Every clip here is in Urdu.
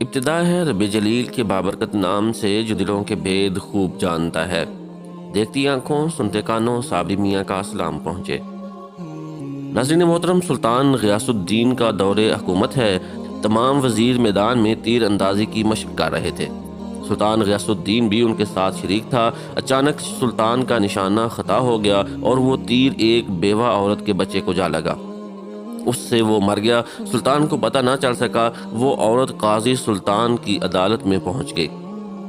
ابتدا ہے رب جلیل کے بابرکت نام سے جو دلوں کے بید خوب جانتا ہے۔ دیکھتی آنکھوں سنتے کانوں صابری میاں کا سلام پہنچے۔ ناظرین محترم، سلطان غیاث الدین کا دور حکومت ہے۔ تمام وزیر میدان میں تیر اندازی کی مشق کر رہے تھے۔ سلطان غیاث الدین بھی ان کے ساتھ شریک تھا۔ اچانک سلطان کا نشانہ خطا ہو گیا اور وہ تیر ایک بیوہ عورت کے بچے کو جا لگا۔ اس سے وہ مر گیا۔ سلطان کو پتہ نہ چل سکا۔ وہ عورت قاضی سلطان کی عدالت میں پہنچ گئی۔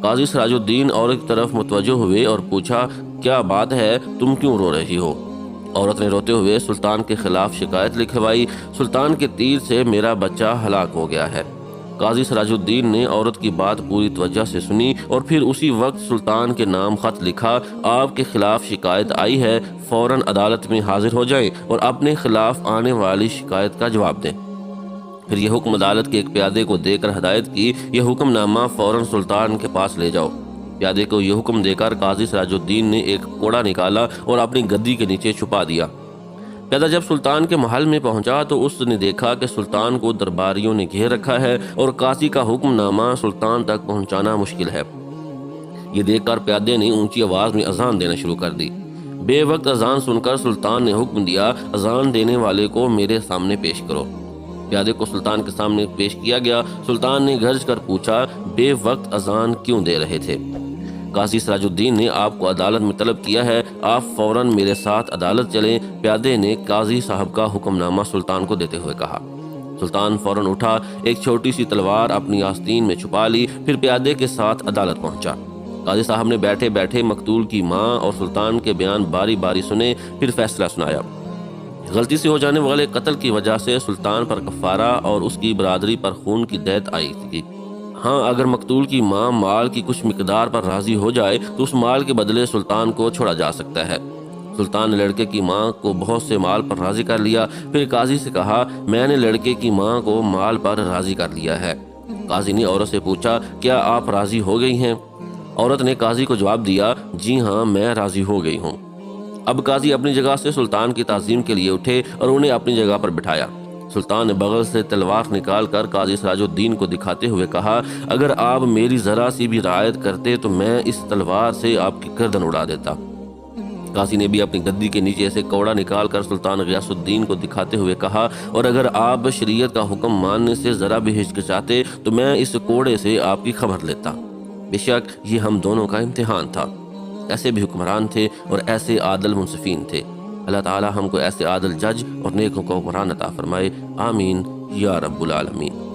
قاضی سراج الدین عورت کی طرف متوجہ ہوئے اور پوچھا، کیا بات ہے، تم کیوں رو رہی ہو؟ عورت نے روتے ہوئے سلطان کے خلاف شکایت لکھوائی، سلطان کے تیر سے میرا بچہ ہلاک ہو گیا ہے۔ قاضی سراج الدین نے عورت کی بات پوری توجہ سے سنی اور پھر اسی وقت سلطان کے نام خط لکھا، آپ کے خلاف شکایت آئی ہے، فوراً عدالت میں حاضر ہو جائیں اور اپنے خلاف آنے والی شکایت کا جواب دیں۔ پھر یہ حکم عدالت کے ایک پیادے کو دے کر ہدایت کی، یہ حکم نامہ فوراً سلطان کے پاس لے جاؤ۔ پیادے کو یہ حکم دے کر قاضی سراج الدین نے ایک کوڑا نکالا اور اپنی گدی کے نیچے چھپا دیا۔ پیادہ جب سلطان کے محل میں پہنچا تو اس نے دیکھا کہ سلطان کو درباریوں نے گھیر رکھا ہے اور قاضی کا حکم نامہ سلطان تک پہنچانا مشکل ہے۔ یہ دیکھ کر پیادے نے اونچی آواز میں اذان دینا شروع کر دی۔ بے وقت اذان سن کر سلطان نے حکم دیا، اذان دینے والے کو میرے سامنے پیش کرو۔ پیادے کو سلطان کے سامنے پیش کیا گیا۔ سلطان نے گرج کر پوچھا، بے وقت اذان کیوں دے رہے تھے؟ قاضی سراج الدین نے آپ کو عدالت میں طلب کیا ہے، آپ فوراً میرے ساتھ عدالت چلیں۔ پیادے نے قاضی صاحب کا حکم نامہ سلطان کو دیتے ہوئے کہا۔ سلطان فوراً اٹھا، ایک چھوٹی سی تلوار اپنی آستین میں چھپا لی، پھر پیادے کے ساتھ عدالت پہنچا۔ قاضی صاحب نے بیٹھے بیٹھے مقتول کی ماں اور سلطان کے بیان باری باری سنے، پھر فیصلہ سنایا۔ غلطی سے ہو جانے والے قتل کی وجہ سے سلطان پر کفارہ اور اس کی برادری پر خون کی دیت آئی تھی۔ ہاں، اگر مقتول کی ماں مال کی کچھ مقدار پر راضی ہو جائے تو اس مال کے بدلے سلطان کو چھوڑا جا سکتا ہے۔ سلطان نے لڑکے کی ماں کو بہت سے مال پر راضی کر لیا، پھر قاضی سے کہا، میں نے لڑکے کی ماں کو مال پر راضی کر لیا ہے۔ قاضی نے عورت سے پوچھا، کیا آپ راضی ہو گئی ہیں؟ عورت نے قاضی کو جواب دیا، جی ہاں، میں راضی ہو گئی ہوں۔ اب قاضی اپنی جگہ سے سلطان کی تعظیم کے لیے اٹھے اور انہیں اپنی جگہ پر بٹھایا۔ سلطان نے بغل سے تلوار نکال کر قاضی سراج الدین کو دکھاتے ہوئے کہا، اگر آپ میری ذرا سی بھی رعایت کرتے تو میں اس تلوار سے آپ کی گردن اڑا دیتا۔ قاضی نے بھی اپنی گدی کے نیچے سے کوڑا نکال کر سلطان غیاث الدین کو دکھاتے ہوئے کہا، اور اگر آپ شریعت کا حکم ماننے سے ذرا بھی ہچکچاتے تو میں اس کوڑے سے آپ کی خبر لیتا۔ بے شک یہ ہم دونوں کا امتحان تھا۔ ایسے بھی حکمران تھے اور ایسے عادل منصفین تھے۔ اللہ تعالی ہم کو ایسے عادل جج اور نیک حکمران عطا فرمائے، آمین یا رب العالمین۔